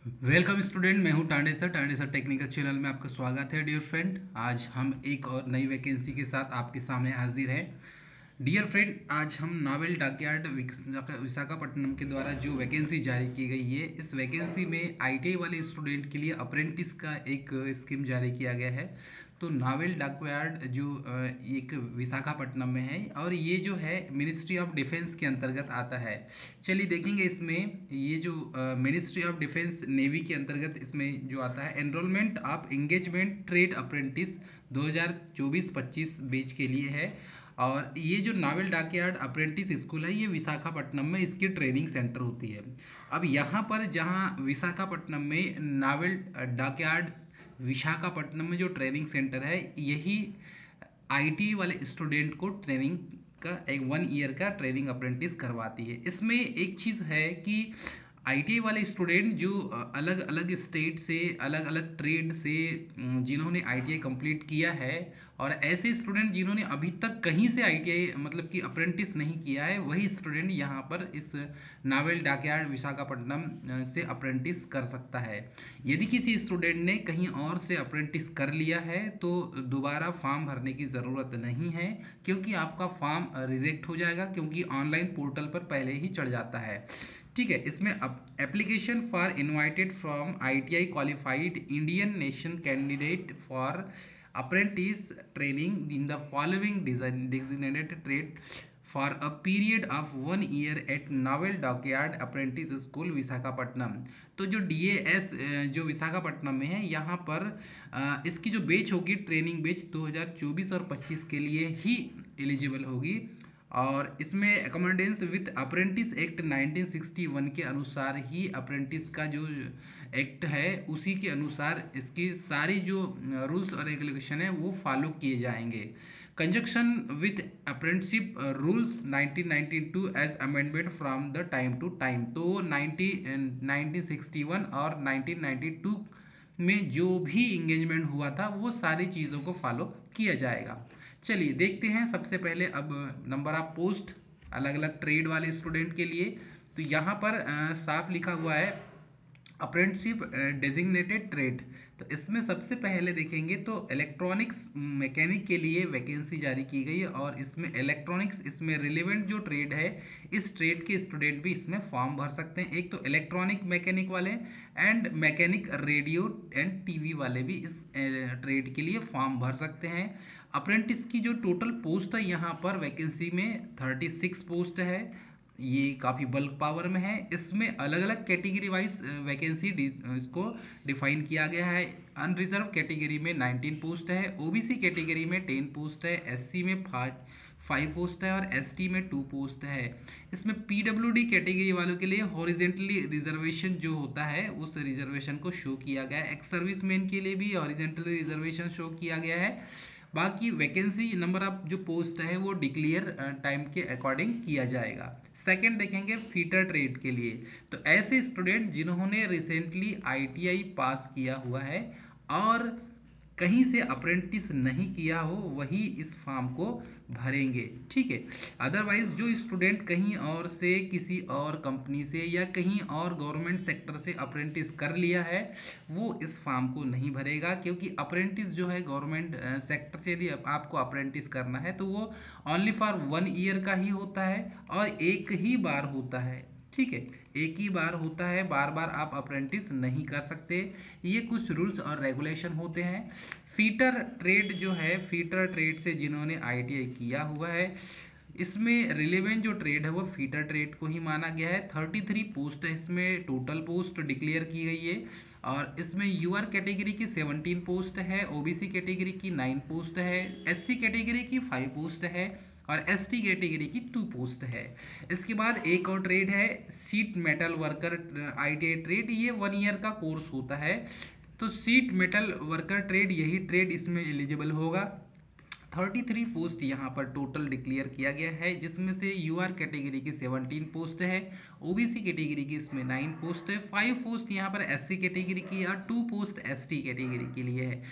Welcome student, मैं हूं Tande sir technical channel में आपका स्वागत है। डियर फ्रेंड, आज हम एक और नई वैकेंसी के साथ आपके सामने हाजिर हैं। डियर फ्रेंड, आज हम नावल डॉकयार्ड विशाखापट्टनम के द्वारा जो वैकेंसी जारी की गई है, इस वैकेंसी में आईटीआई वाले स्टूडेंट के लिए अप्रेंटिस का एक स्कीम जारी किया गया है। तो नावल डॉकयार्ड जो एक विशाखापट्टनम में है और ये जो है मिनिस्ट्री ऑफ डिफेंस के अंतर्गत आता है। चलिए देखेंगे इसमें ये जो मिनिस्ट्री ऑफ डिफेंस नेवी के अंतर्गत इसमें जो आता है, enrolment of engagement trade apprentice 2024-25 batch के लिए है। और ये जो नावल डॉकयार्ड अप्रेंटिस स्कूल है, ये विशाखापट्टनम में इसकी ट्रेनिंग सेंटर होती है। अब यहाँ पर जहाँ विशाखापट्टनम में नावल डॉकयार्ड विशाखापट्टनम में जो ट्रेनिंग सेंटर है, यही आईटी वाले स्टूडेंट को ट्रेनिंग का एक 1 ईयर का ट्रेनिंग अप्रेंटिस करवाती है। इसमें एक चीज़ है कि आईटी वाले स्टूडेंट जो अलग अलग स्टेट से अलग अलग ट्रेड से जिन्होंने आईटीआई कंप्लीट किया है, और ऐसे स्टूडेंट जिन्होंने अभी तक कहीं से आईटीआई मतलब कि अप्रेंटिस नहीं किया है, वही स्टूडेंट यहाँ पर इस नावल डॉकयार्ड विशाखापट्टनम से अप्रेंटिस कर सकता है। यदि किसी स्टूडेंट ने कहीं और से अप्रेंटिस कर लिया है तो दोबारा फॉर्म भरने की ज़रूरत नहीं है, क्योंकि आपका फॉर्म रिजेक्ट हो जाएगा, क्योंकि ऑनलाइन पोर्टल पर पहले ही चढ़ जाता है। ठीक है, इसमें अब application for invited from ITI qualified Indian nation candidate for apprentice training in the following designated trade for a period of 1 year at naval dockyard apprentice school Visakhapatnam. तो जो डीएएस जो विशाखापट्टनम में है, यहाँ पर इसकी जो बेच होगी, ट्रेनिंग बेच 2024 और 25 के लिए ही एलिजिबल होगी। और इसमें अकोमोडेंस विथ अप्रेंटिस एक्ट 1961 के अनुसार ही अप्रेंटिस का जो एक्ट है, उसी के अनुसार इसकी सारी जो रूल्स और रेगुलेशन है वो फॉलो किए जाएंगे। Conjunction with apprenticeship rules 1992 as amendment from the time to time. तो 1961 और 1992 में जो भी इंगेजमेंट हुआ था, वो सारी चीज़ों को फॉलो किया जाएगा। चलिए देखते हैं। सबसे पहले अब नंबर ऑफ पोस्ट अलग अलग ट्रेड वाले स्टूडेंट के लिए। तो यहाँ पर साफ लिखा हुआ है अप्रेंटिसशिप डेजिग्नेटेड ट्रेड। तो इसमें सबसे पहले देखेंगे तो इलेक्ट्रॉनिक्स मैकेनिक के लिए वैकेंसी जारी की गई है, और इसमें इलेक्ट्रॉनिक्स इसमें रिलेवेंट जो ट्रेड है, इस ट्रेड के स्टूडेंट भी इसमें फॉर्म भर सकते हैं। एक तो इलेक्ट्रॉनिक मैकेनिक वाले and mechanic radio and TV वाले भी इस ट्रेड के लिए फॉर्म भर सकते हैं। अप्रेंटिस की जो टोटल पोस्ट है यहाँ पर वैकेंसी में 36 पोस्ट है। ये काफ़ी बल्क पावर में है। इसमें अलग अलग कैटेगरी वाइज वैकेंसी इसको डिफाइन किया गया है। अनरिजर्व कैटेगरी में 19 पोस्ट है, ओबीसी कैटेगरी में 10 पोस्ट है, एससी में 5 पोस्ट है और एसटी में 2 पोस्ट है। इसमें पीडब्ल्यूडी कैटेगरी वालों के लिए हॉरिजेंटली रिजर्वेशन जो होता है, उस रिजर्वेशन को शो किया गया है। एक्स सर्विस मैन के लिए भी हॉरिजेंटली रिजर्वेशन शो किया गया है। बाकी वैकेंसी नंबर ऑफ जो पोस्ट है वो डिक्लेयर टाइम के अकॉर्डिंग किया जाएगा। सेकंड देखेंगे फीटर ट्रेड के लिए। तो ऐसे स्टूडेंट जिन्होंने रिसेंटली आईटीआई पास किया हुआ है और कहीं से अप्रेंटिस नहीं किया हो, वही इस फॉर्म को भरेंगे। ठीक है, अदरवाइज जो स्टूडेंट कहीं और से किसी और कंपनी से या कहीं और गवर्नमेंट सेक्टर से अप्रेंटिस कर लिया है, वो इस फॉर्म को नहीं भरेगा, क्योंकि अप्रेंटिस जो है गवर्नमेंट सेक्टर से यदि आपको अप्रेंटिस करना है तो वो ओनली फॉर 1 ईयर का ही होता है और एक ही बार होता है। ठीक है, एक ही बार होता है, बार बार आप अप्रेंटिस नहीं कर सकते। ये कुछ रूल्स और रेगुलेशन होते हैं। फीटर ट्रेड जो है, फीटर ट्रेड से जिन्होंने आईटीआई किया हुआ है, इसमें रिलेवेंट जो ट्रेड है वो फीटर ट्रेड को ही माना गया है। 33 पोस्ट है, इसमें टोटल पोस्ट डिक्लेयर की गई है। और इसमें यूआर कैटेगरी की 17 पोस्ट है, ओबीसी कैटेगरी की 9 पोस्ट है, एससी कैटेगरी की 5 पोस्ट है और एसटी कैटेगरी की 2 पोस्ट है। इसके बाद एक और ट्रेड है seat metal worker ITI trade. ये 1 ईयर का कोर्स होता है। तो सीट मेटल वर्कर ट्रेड, यही ट्रेड इसमें एलिजिबल होगा। 33 पोस्ट यहाँ पर टोटल डिक्लेयर किया गया है, जिसमें से यूआर कैटेगरी की 17 पोस्ट है, ओबीसी कैटेगरी की इसमें 9 पोस्ट है, 5 पोस्ट यहाँ पर एससी कैटेगरी की और 2 पोस्ट एसटी कैटेगरी के लिए है।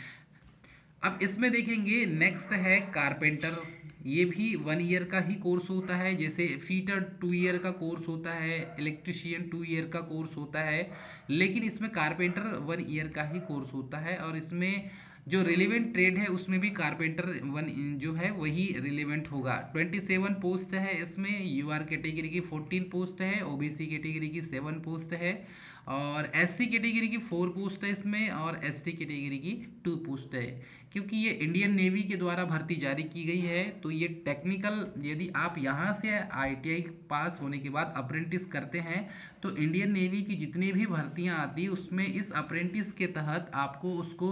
अब इसमें देखेंगे नेक्स्ट है कारपेंटर ये भी 1 ईयर का ही कोर्स होता है। जैसे फीटर 2 ईयर का कोर्स होता है, इलेक्ट्रिशियन 2 ईयर का कोर्स होता है, लेकिन इसमें कारपेंटर 1 ईयर का ही कोर्स होता है। और इसमें जो रिलेवेंट ट्रेड है उसमें भी कारपेंटर वन जो है वही रिलेवेंट होगा। 27 पोस्ट है इसमें। यूआर कैटेगरी की 14 पोस्ट है, ओबीसी कैटेगरी की 7 पोस्ट है, और एससी कैटेगरी की 4 पोस्ट है इसमें, और एसटी कैटेगरी की 2 पोस्ट है। क्योंकि ये इंडियन नेवी के द्वारा भर्ती जारी की गई है, तो ये टेक्निकल, यदि आप यहाँ से आईटीआई पास होने के बाद अप्रेंटिस करते हैं तो इंडियन नेवी की जितनी भी भर्तियाँ आती है उसमें इस अप्रेंटिस के तहत आपको उसको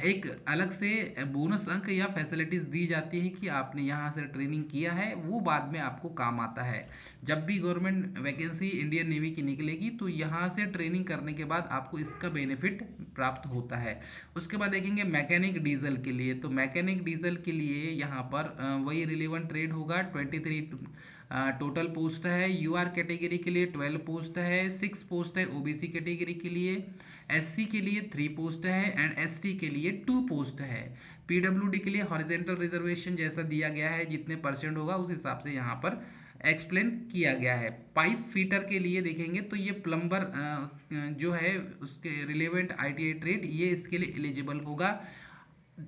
एक अलग से बोनस अंक या फैसिलिटीज़ दी जाती है कि आपने यहाँ से ट्रेनिंग किया है, वो बाद में आपको काम आता है। जब भी गवर्नमेंट वैकेंसी इंडियन नेवी की निकलेगी तो यहाँ से ट्रेनिंग करने के बाद आपको इसका बेनिफिट प्राप्त होता है। उसके बाद देखेंगे मैकेनिक डीजल के लिए। तो मैकेनिक डीजल के लिए यहाँ पर वही रिलेवेंट ट्रेड होगा। 23 टोटल पोस्ट है। यूआर कैटेगरी के लिए 12 पोस्ट है, 6 पोस्ट है ओबीसी कैटेगरी के लिए, एससी के लिए 3 पोस्ट है, एंड एसटी के लिए 2 पोस्ट है। पीडब्ल्यूडी के लिए हॉरिजेंटल रिजर्वेशन जैसा दिया गया है, जितने परसेंट होगा उस हिसाब से यहाँ पर एक्सप्लेन किया गया है। पाइप फिटर के लिए देखेंगे तो ये प्लम्बर जो है उसके रिलेवेंट आईटीआई ट्रेड, ये इसके लिए एलिजिबल होगा।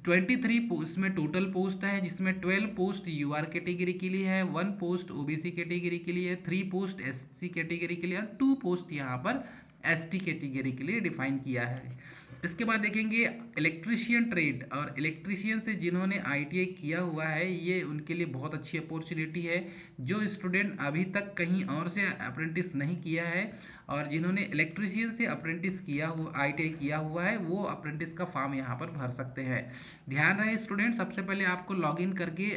23 इसमें टोटल पोस्ट है, जिसमें 12 पोस्ट यूआर कैटेगरी के लिए है, 1 पोस्ट ओबीसी कैटेगरी के लिए है, 3 पोस्ट एससी कैटेगरी के लिए और 2 पोस्ट यहाँ पर एसटी कैटेगरी के लिए डिफाइन किया है। इसके बाद देखेंगे इलेक्ट्रीशियन ट्रेड। और इलेक्ट्रीशियन से जिन्होंने आईटीआई किया हुआ है ये उनके लिए बहुत अच्छी अपॉर्चुनिटी है। जो स्टूडेंट अभी तक कहीं और से अप्रेंटिस नहीं किया है और जिन्होंने इलेक्ट्रीशियन से अप्रेंटिस किया हुआ आईटीआई किया हुआ है वो अप्रेंटिस का फॉर्म यहाँ पर भर सकते हैं। ध्यान रहे स्टूडेंट, सबसे पहले आपको लॉगिन करके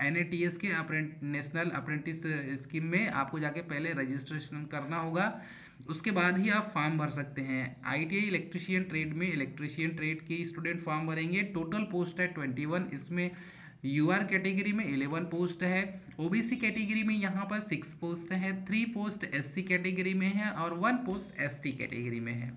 एनएटीएस के नेशनल अप्रेंटिस स्कीम में आपको जाके पहले रजिस्ट्रेशन करना होगा, उसके बाद ही आप फॉर्म भर सकते हैं। आईटीआई इलेक्ट्रीशियन ट्रेड में इलेक्ट्रीशियन ट्रेड के स्टूडेंट फॉर्म भरेंगे। टोटल पोस्ट है 21, इसमें यूआर कैटेगरी में 11 पोस्ट है, ओबीसी कैटेगरी में यहाँ पर 6 पोस्ट है, 3 पोस्ट एससी कैटेगरी में है और 1 पोस्ट एसटी कैटेगरी में है।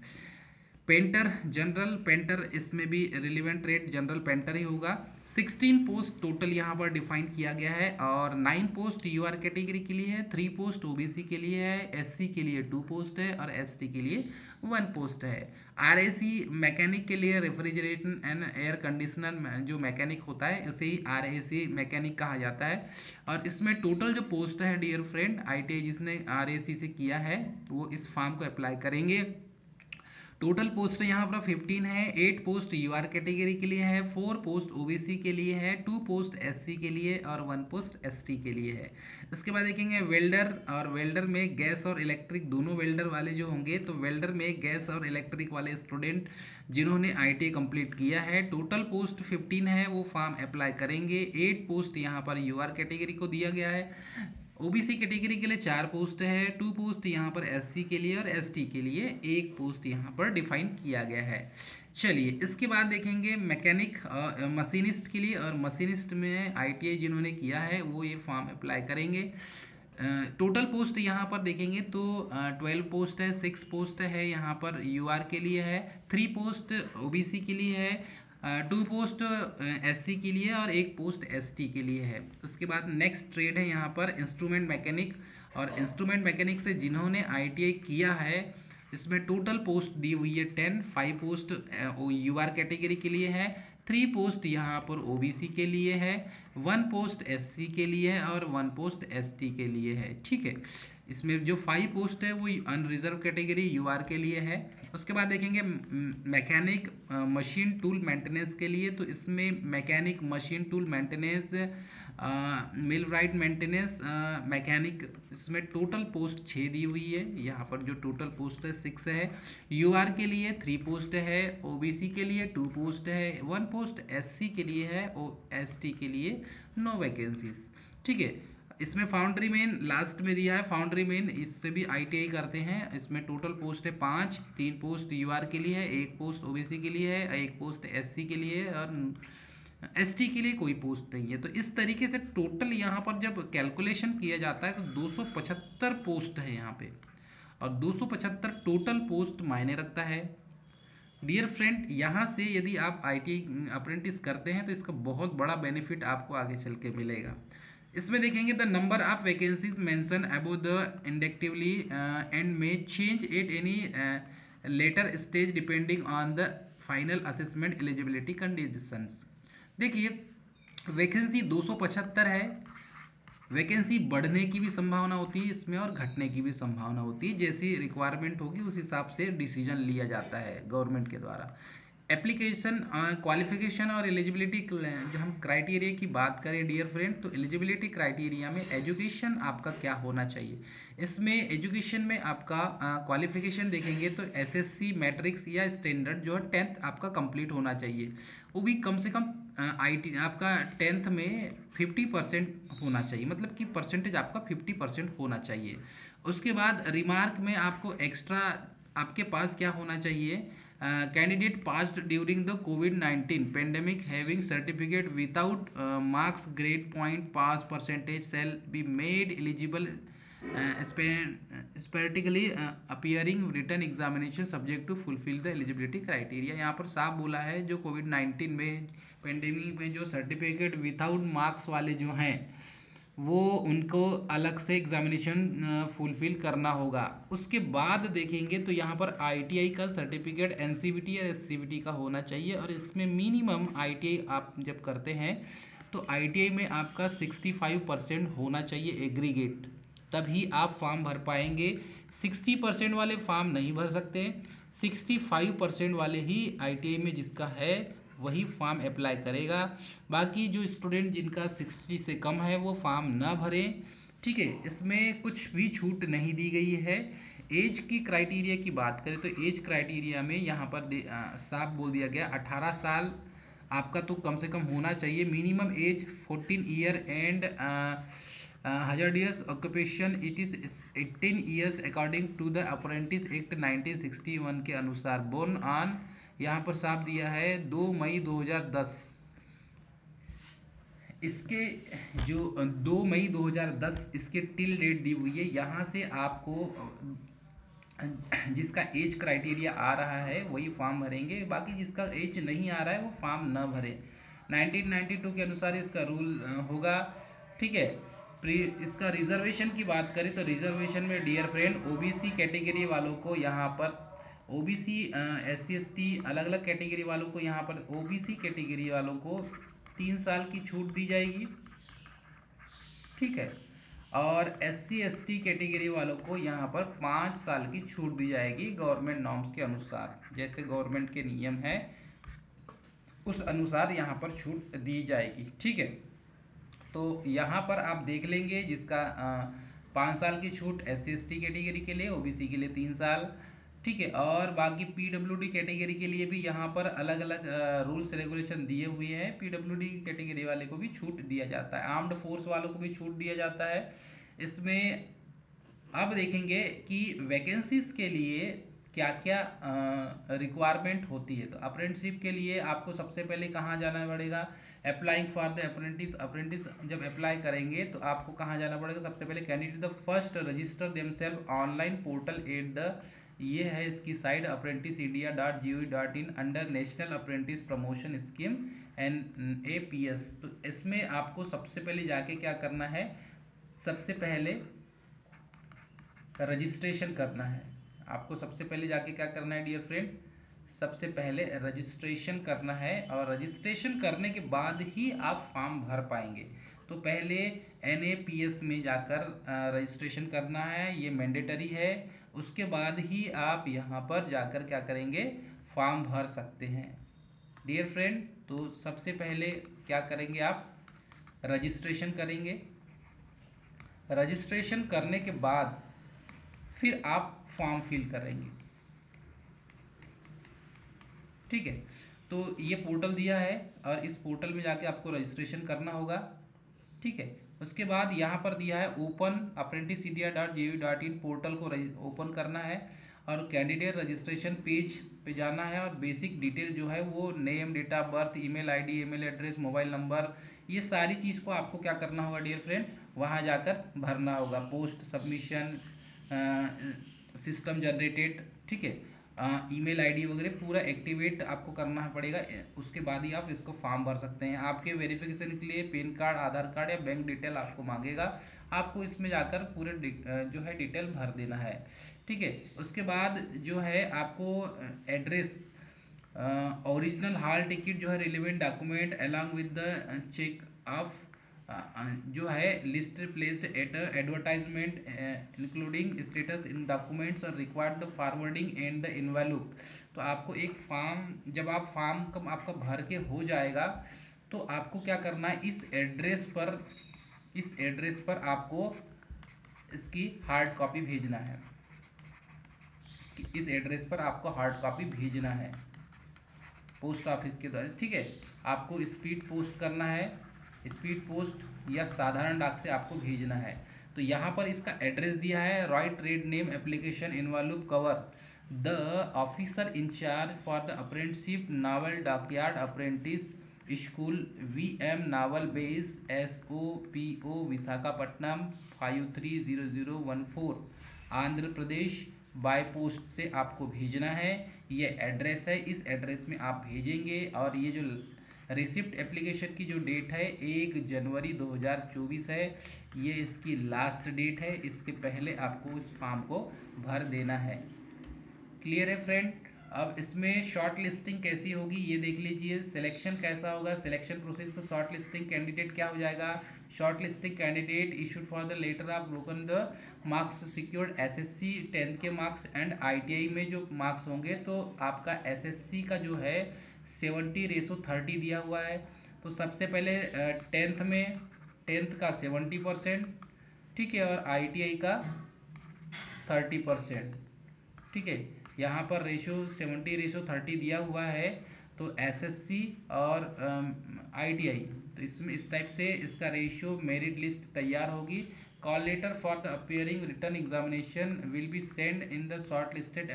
पेंटर जनरल पेंटर, इसमें भी रिलेवेंट रेट जनरल पेंटर ही होगा। 16 पोस्ट टोटल यहाँ पर डिफाइन किया गया है और 9 पोस्ट यूआर कैटेगरी के लिए है, 3 पोस्ट ओबीसी के लिए है, एससी के लिए 2 पोस्ट है और एसटी के लिए 1 पोस्ट है। आरएसी मैकेनिक के लिए रेफ्रिजरेशन एंड एयर कंडीशनर जो मैकेनिक होता है उसे ही आरएसी मैकेनिक कहा जाता है। और इसमें टोटल जो पोस्ट है डियर फ्रेंड, आईटीआई जिसने आरएसी से किया है वो इस फॉर्म को अप्लाई करेंगे। टोटल पोस्ट यहाँ पर 15 है। 8 पोस्ट यूआर कैटेगरी के लिए है, 4 पोस्ट ओबीसी के लिए है, 2 पोस्ट एससी के लिए और 1 पोस्ट एसटी के लिए है। इसके बाद देखेंगे वेल्डर। और वेल्डर में गैस और इलेक्ट्रिक दोनों वेल्डर वाले जो होंगे, तो वेल्डर में गैस और इलेक्ट्रिक वाले स्टूडेंट जिन्होंने आईटीआई कंप्लीट किया है, टोटल पोस्ट 15 है, वो फॉर्म अप्लाई करेंगे। 8 पोस्ट यहाँ पर यूआर कैटेगरी को दिया गया है। ओबीसी कैटेगरी के लिए 4 पोस्ट है, 2 पोस्ट यहाँ पर एससी के लिए और एसटी के लिए 1 पोस्ट यहाँ पर डिफाइन किया गया है। चलिए इसके बाद देखेंगे मैकेनिक मशीनिस्ट के लिए। और मशीनिस्ट में आईटीआई जिन्होंने किया है वो ये फॉर्म अप्लाई करेंगे। टोटल पोस्ट यहाँ पर देखेंगे तो 12 पोस्ट है, 6 पोस्ट है यहाँ पर यूआर के लिए है, 3 पोस्ट ओबीसी के लिए है, 2 पोस्ट एससी के लिए और 1 पोस्ट एसटी के लिए है। उसके बाद नेक्स्ट ट्रेड है यहाँ पर इंस्ट्रूमेंट मैकेनिक। और इंस्ट्रूमेंट मैकेनिक से जिन्होंने आईटीआई किया है इसमें टोटल पोस्ट दी हुई है 10। 5 पोस्ट यूआर कैटेगरी के लिए है, 3 पोस्ट यहाँ पर ओबीसी के लिए है, 1 पोस्ट एससी के लिए है और 1 पोस्ट एसटी के लिए है। ठीक है, इसमें जो 5 पोस्ट है वो अनरिजर्व कैटेगरी यूआर के लिए है। उसके बाद देखेंगे मैकेनिक मशीन टूल मेंटेनेंस के लिए। तो इसमें मैकेनिक मशीन टूल मेंटेनेंस, मिल राइट मेंटेनेंस, मैकेनिक, इसमें टोटल पोस्ट 6 दी हुई है। यहाँ पर जो टोटल पोस्ट है 6 है। यूआर के लिए 3 पोस्ट है, ओबीसी के लिए 2 पोस्ट है, 1 पोस्ट एससी के लिए है और एसटी के लिए नो वैकेंसीज। ठीक है, इसमें फाउंड्री मेन लास्ट में दिया है। फाउंड्री मेन इससे भी आईटीआई करते हैं। इसमें टोटल पोस्ट है 5, 3 पोस्ट यूआर के लिए है, 1 पोस्ट ओबीसी के लिए है, 1 पोस्ट एससी के लिए है और एसटी के लिए कोई पोस्ट नहीं है। तो इस तरीके से टोटल यहाँ पर जब कैलकुलेशन किया जाता है तो 275 पोस्ट है यहाँ पे। और 275 टोटल पोस्ट मायने रखता है। डियर फ्रेंड, यहाँ से यदि आप आईटीआई अप्रेंटिस करते हैं तो इसका बहुत बड़ा बेनिफिट आपको आगे चल के मिलेगा। इसमें देखेंगे the number of vacancies mention above the inductively and may change at any later stage depending on the final assessment eligibility conditions. देखिए, वैकेंसी 275 है। वैकेंसी बढ़ने की भी संभावना होती है इसमें और घटने की भी संभावना होती है, जैसी रिक्वायरमेंट होगी उस हिसाब से डिसीजन लिया जाता है गवर्नमेंट के द्वारा। एप्लीकेशन क्वालिफिकेशन और एलिजिबिलिटी, जब हम क्राइटेरिया की बात करें डियर फ्रेंड, तो एलिजिबिलिटी क्राइटेरिया में एजुकेशन आपका क्या होना चाहिए। इसमें एजुकेशन में आपका क्वालिफिकेशन देखेंगे तो एसएससी मैट्रिक्स या स्टैंडर्ड जो है 10th आपका कंप्लीट होना चाहिए। वो भी कम से कम आईटी आपका 10th में 50% होना चाहिए, मतलब कि परसेंटेज आपका 50% होना चाहिए। उसके बाद रिमार्क में आपको एक्स्ट्रा आपके पास क्या होना चाहिए, कैंडिडेट पास्ड ड्यूरिंग द कोविड-19 pandemic having certificate without marks grade point pass percentage shall be made eligible separately appearing return examination subject to fulfil the eligibility criteria. यहाँ पर साफ बोला है, जो कोविड-19 में पेंडेमिक में जो सर्टिफिकेट विदाउट मार्क्स वाले जो हैं वो उनको अलग से एग्जामिनेशन फुलफिल करना होगा। उसके बाद देखेंगे तो यहाँ पर आईटीआई का सर्टिफिकेट एनसीवीटी या एससीवीटी का होना चाहिए, और इसमें मिनिमम आईटीआई आप जब करते हैं तो आईटीआई में आपका 65% होना चाहिए एग्रीगेट, तभी आप फॉर्म भर पाएंगे। 60% वाले फॉर्म नहीं भर सकते, 65% वाले ही आईटीआई में जिसका है वही फॉर्म अप्लाई करेगा। बाकी जो स्टूडेंट जिनका 60 से कम है वो फॉर्म ना भरें। ठीक है, इसमें कुछ भी छूट नहीं दी गई है। एज की क्राइटेरिया की बात करें तो एज क्राइटेरिया में यहाँ पर साफ बोल दिया गया 18 साल आपका तो कम से कम होना चाहिए। Minimum age 14 year and hazardous occupation it is 18 years according to the Apprentice Act 1961 के अनुसार। बोर्न ऑन यहाँ पर साफ दिया है 2 मई 2010। इसके जो 2 मई 2010 इसके टिल डेट दी हुई है। यहाँ से आपको जिसका एज क्राइटेरिया आ रहा है वही फॉर्म भरेंगे, बाकी जिसका एज नहीं आ रहा है वो फॉर्म न भरे। 1992 के अनुसार इसका रूल होगा। ठीक है, इसका रिजर्वेशन की बात करें तो रिजर्वेशन में डियर फ्रेंड ओबीसी कैटेगरी वालों को यहाँ पर ओबीसी SC ST अलग अलग कैटेगरी वालों को यहाँ पर ओबीसी कैटेगरी वालों को 3 साल की छूट दी जाएगी। ठीक है, और SC ST कैटेगरी वालों को यहाँ पर 5 साल की छूट दी जाएगी गवर्नमेंट नॉर्म्स के अनुसार। जैसे गवर्नमेंट के नियम है उस अनुसार यहाँ पर छूट दी जाएगी। ठीक है, तो यहाँ पर आप देख लेंगे जिसका 5 साल की छूट SC ST कैटेगरी के लिए, ओबीसी के लिए 3 साल। ठीक है, और बाकी पीडब्ल्यूडी कैटेगरी के लिए भी यहाँ पर अलग अलग रूल्स रेगुलेशन दिए हुए हैं। पीडब्ल्यूडी कैटेगरी वाले को भी छूट दिया जाता है, आर्म्ड फोर्स वालों को भी छूट दिया जाता है। इसमें अब देखेंगे कि वैकेंसीज के लिए क्या क्या रिक्वायरमेंट होती है। तो अप्रेंटिसशिप के लिए आपको सबसे पहले कहाँ जाना पड़ेगा, applying for the apprentice. Apprentice जब अप्लाई करेंगे तो आपको कहाँ जाना पड़ेगा, सबसे पहले candidate the first register themselves online portal at the, ये है इसकी site apprenticeindia.gov.in under national apprentice promotion scheme NAPS। तो इसमें आपको सबसे पहले जाके क्या करना है, सबसे पहले रजिस्ट्रेशन करना है। आपको सबसे पहले जाके क्या करना है डियर फ्रेंड, सबसे पहले रजिस्ट्रेशन करना है, और रजिस्ट्रेशन करने के बाद ही आप फॉर्म भर पाएंगे। तो पहले NAPS में जाकर रजिस्ट्रेशन करना है, ये मैंडेटरी है। उसके बाद ही आप यहाँ पर जाकर क्या करेंगे, फॉर्म भर सकते हैं डियर फ्रेंड। तो सबसे पहले क्या करेंगे, आप रजिस्ट्रेशन करेंगे। रजिस्ट्रेशन करने के बाद फिर आप फॉर्म फिल करेंगे। ठीक है, तो ये पोर्टल दिया है और इस पोर्टल में जाके आपको रजिस्ट्रेशन करना होगा। ठीक है, उसके बाद यहाँ पर दिया है ओपन apprenticeindia.gov.in पोर्टल को ओपन करना है, और कैंडिडेट रजिस्ट्रेशन पेज पे जाना है, और बेसिक डिटेल जो है वो name, date of birth, email ID, email address, mobile number, ये सारी चीज़ को आपको क्या करना होगा डियर फ्रेंड, वहाँ जाकर भरना होगा। Post submission system generated. ठीक है, ईमेल आईडी वगैरह पूरा एक्टिवेट आपको करना पड़ेगा। उसके बाद ही आप इसको फॉर्म भर सकते हैं। आपके वेरिफिकेशन के लिए पैन कार्ड, आधार कार्ड या बैंक डिटेल आपको मांगेगा। आपको इसमें जाकर पूरे जो है डिटेल भर देना है। ठीक है, उसके बाद जो है आपको एड्रेस, ओरिजिनल हॉल टिकट जो है, relevant document along with the check of जो है list placed at advertisement including status in documents और required the forwarding and the envelope. तो आपको एक फॉर्म, जब आप फॉर्म कम आपका भर के हो जाएगा तो आपको क्या करना है, इस एड्रेस पर आपको इसकी हार्ड कॉपी भेजना है। इस एड्रेस पर आपको हार्ड कॉपी भेजना है पोस्ट ऑफिस के द्वारा। ठीक है, आपको स्पीड पोस्ट करना है, स्पीड पोस्ट या साधारण डाक से आपको भेजना है। तो यहाँ पर इसका एड्रेस दिया है, right trade name application involve cover the officer incharge for the apprenticeship naval dockyard apprentice school VM naval base SOPO Visakhapatnam 530014 Andhra Pradesh by post से आपको भेजना है। ये एड्रेस है, इस एड्रेस में आप भेजेंगे। और ये जो रिसिप्ट एप्लीकेशन की जो डेट है 1 जनवरी 2024 है, ये इसकी लास्ट डेट है। इसके पहले आपको इस फॉर्म को भर देना है। क्लियर है फ्रेंड। अब इसमें शॉर्ट लिस्टिंग कैसी होगी ये देख लीजिए। सिलेक्शन कैसा होगा, सिलेक्शन प्रोसेस। तो शॉर्ट लिस्टिंग कैंडिडेट क्या हो जाएगा, short listing candidate issued for the letter of broken the marks secured SSC 10th के मार्क्स एंड ITI में जो मार्क्स होंगे। तो आपका SSC का जो है 70:30 दिया हुआ है। तो सबसे पहले 10th का 70%, ठीक है, और ITI का 30%। ठीक है, यहाँ पर रेशो 70:30 दिया हुआ है। तो SSC और ITI, तो इसमें इस टाइप से इसका रेशियो मेरिट लिस्ट तैयार होगी। Call letter for the appearing return examination will be send in the short listed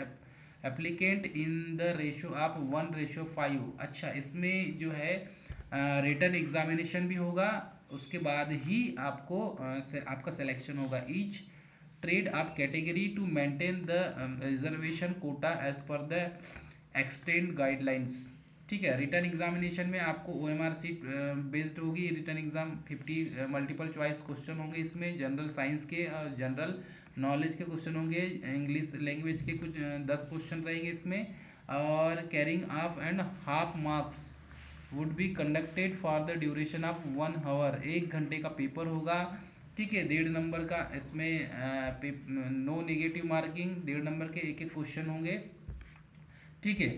applicant in the ratio of 1:5। अच्छा, इसमें जो है रिटर्न एग्जामिनेशन भी होगा, उसके बाद ही आपको आपका सिलेक्शन होगा। Each trade of category to maintain the reservation quota as per the extant guidelines। ठीक है, रिटर्न एग्जामिनेशन में आपको OMR सीट बेस्ड होगी। Written exam 50 multiple choice question होंगे इसमें, जनरल साइंस के और जनरल नॉलेज के क्वेश्चन होंगे, इंग्लिश लैंग्वेज के कुछ 10 क्वेश्चन रहेंगे इसमें। और carrying of and half marks would be conducted for the duration of 1 hour. 1 घंटे का पेपर होगा। ठीक है, 1.5 नंबर का इसमें नो नेगेटिव मार्किंग, 1.5 नंबर के एक एक क्वेश्चन होंगे। ठीक है,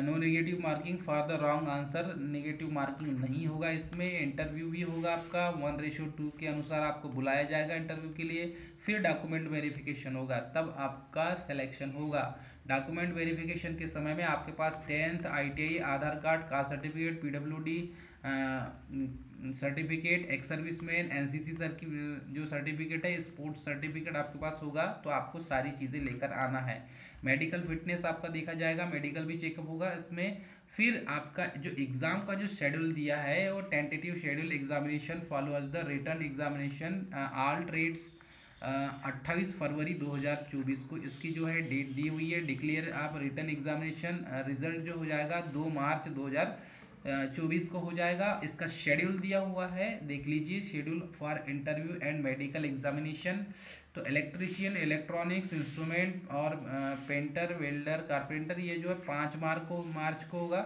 no negative marking for the wrong answer, negative marking नहीं होगा इसमें। इंटरव्यू भी होगा आपका 1:2 के अनुसार आपको बुलाया जाएगा इंटरव्यू के लिए। फिर डॉक्यूमेंट वेरिफिकेशन होगा, तब आपका सिलेक्शन होगा। डॉक्यूमेंट वेरिफिकेशन के समय में आपके पास 10th ITI, Aadhaar card, caste certificate, PWD certificate, ex serviceman, NCC sir की जो सर्टिफिकेट है, स्पोर्ट्स सर्टिफिकेट आपके पास होगा। तो आपको सारी चीज़ें लेकर आना है। मेडिकल फिटनेस आपका देखा जाएगा, मेडिकल भी चेकअप होगा इसमें। फिर आपका जो एग्ज़ाम का जो शेड्यूल दिया है वो tentative schedule examination follow as the written examination all trades 28 फरवरी 2024 को इसकी जो है डेट दी हुई है। डिक्लेयर आप रिटर्न एग्जामिनेशन रिजल्ट जो हो जाएगा 2 मार्च 2024 को हो जाएगा। इसका शेड्यूल दिया हुआ है, देख लीजिए, schedule for interview and medical examination. तो इलेक्ट्रीशियन, इलेक्ट्रॉनिक्स इंस्ट्रूमेंट और पेंटर, वेल्डर, कारपेंटर, ये जो है 5 मार्च को होगा।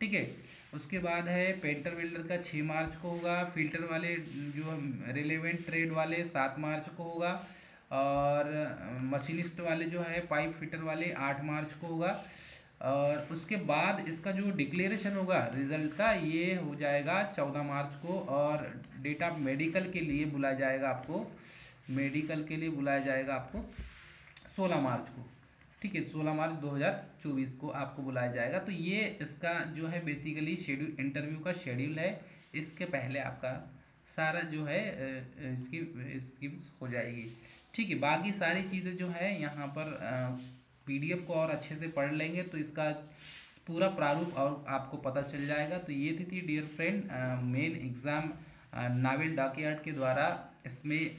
ठीक है, उसके बाद है पेंटर वेल्डर का 6 मार्च को होगा। फिल्टर वाले जो रिलेवेंट ट्रेड वाले 7 मार्च को होगा। और मशीनिस्ट वाले जो है पाइप फिटर वाले 8 मार्च को होगा। और उसके बाद इसका जो डिक्लेरेशन होगा रिजल्ट का, ये हो जाएगा 14 मार्च को। और डेट ऑफ मेडिकल के लिए बुलाया जाएगा आपको, मेडिकल के लिए बुलाया जाएगा आपको 16 मार्च को। ठीक है, 16 मार्च 2024 को आपको बुलाया जाएगा। तो ये इसका जो है बेसिकली शेड्यूल, इंटरव्यू का शेड्यूल है। इसके पहले आपका सारा जो है इसकी हो जाएगी। ठीक है, बाकी सारी चीज़ें जो है यहाँ पर PDF को और अच्छे से पढ़ लेंगे तो इसका पूरा प्रारूप और आपको पता चल जाएगा। तो ये थी dear friend main exam naval dockyard के द्वारा, इसमें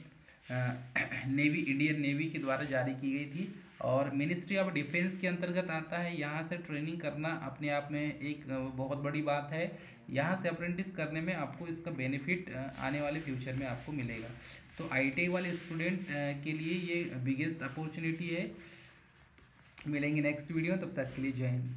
नेवी, इंडियन नेवी के द्वारा जारी की गई थी। और मिनिस्ट्री ऑफ डिफेंस के अंतर्गत आता है। यहाँ से ट्रेनिंग करना अपने आप में एक बहुत बड़ी बात है। यहाँ से अप्रेंटिस करने में आपको इसका बेनिफिट आने वाले फ्यूचर में आपको मिलेगा। तो आईटीआई वाले स्टूडेंट के लिए ये बिगेस्ट अपॉर्चुनिटी है। मिलेंगे नेक्स्ट वीडियो, तब तक के लिए जय हिंद।